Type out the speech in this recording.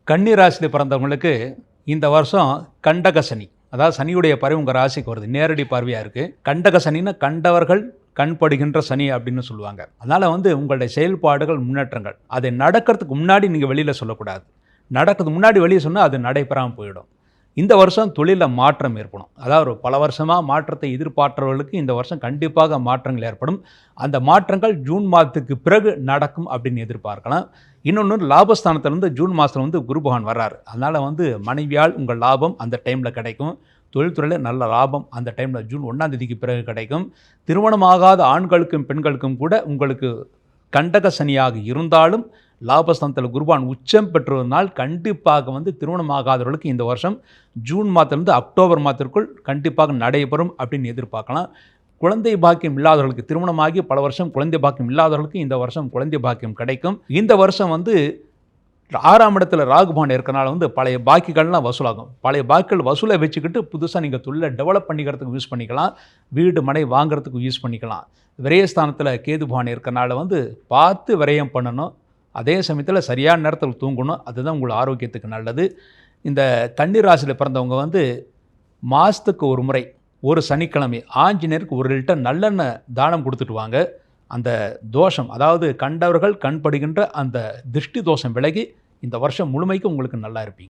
கன்னி ராசியில் பிறந்தவங்களுக்கு இந்த வருஷம் கண்டக சனி, அதாவது சனியுடைய பார்வை உங்கள் ராசிக்கு வருது, நேரடி பார்வையாக இருக்குது. கண்டக சனின்னா கண்டவர்கள் கண்படுகின்ற சனி அப்படின்னு சொல்லுவாங்க. அதனால் உங்களுடைய செயல்பாடுகள், முன்னேற்றங்கள் அதை நடக்கிறதுக்கு முன்னாடி நீங்கள் வெளியில் சொல்லக்கூடாது. நடக்கிறதுக்கு முன்னாடி வெளியே சொன்னால் அது நடைபெறாமல் போயிடும். இந்த வருஷம் தொழிலில் மாற்றம் ஏற்படும். அதாவது பல வருஷமாக மாற்றத்தை எதிர்பார்த்தவர்களுக்கு இந்த வருஷம் கண்டிப்பாக மாற்றங்கள் ஏற்படும். அந்த மாற்றங்கள் ஜூன் மாதத்துக்கு பிறகு நடக்கும் அப்படின்னு எதிர்பார்க்கலாம். இன்னொன்று, லாபஸ்தானத்திலேருந்து ஜூன் மாதத்தில் குரு பகவான் வர்றாரு. அதனால் மனைவியால் உங்கள் லாபம் அந்த டைமில் கிடைக்கும். தொழில்துறையில் நல்ல லாபம் அந்த டைமில் ஜூன் 1ஆம் தேதிக்கு பிறகு கிடைக்கும். திருமணமாகாத ஆண்களுக்கும் பெண்களுக்கும் கூட உங்களுக்கு கண்டக சனியாக இருந்தாலும் லாபஸ்தானத்தில் குருபான் உச்சம் பெற்றுவதனால் கண்டிப்பாக திருமணமாகாதவர்களுக்கு இந்த வருஷம் ஜூன் மாதத்திலிருந்து அக்டோபர் மாதத்திற்குள் கண்டிப்பாக நடைபெறும் அப்படின்னு எதிர்பார்க்கலாம். குழந்தை பாக்கியம் இல்லாதவர்களுக்கு, திருமணமாகி பல வருஷம் குழந்தை பாக்கியம் இல்லாதவர்களுக்கு இந்த வருஷம் குழந்தை பாக்கியம் கிடைக்கும். இந்த வருஷம் 6ஆம் இடத்துல ராகுபான் இருக்கிறனால பழைய பாக்கிகள்லாம் வசூலாகும். பழைய பாக்கிகள் வசூலை வச்சுக்கிட்டு புதுசாக நீங்கள் தொழிலை டெவலப் பண்ணிக்கிறதுக்கு யூஸ் பண்ணிக்கலாம். வீடு மனை வாங்குறதுக்கு யூஸ் பண்ணிக்கலாம். விரயஸ்தானத்தில் கேதுபான் இருக்கிறனால பார்த்து விரயம் பண்ணணும். அதே சமயத்தில் சரியான நேரத்தில் தூங்கணும். அதுதான் உங்கள் ஆரோக்கியத்துக்கு நல்லது. இந்த கன்னி ராசியில் பிறந்தவங்க மாதத்துக்கு ஒரு முறை, ஒரு சனிக்கிழமை ஆஞ்சநேயருக்கு 1 லிட்டர் நல்லெண்ணெய் தானம் கொடுத்துட்டு வாங்க. அந்த தோஷம், அதாவது கண்டவர்கள் கண்படுகின்ற அந்த திருஷ்டி தோஷம் விலகி இந்த வருஷம் முழுமைக்கு உங்களுக்கு நல்லா இருப்பீங்க.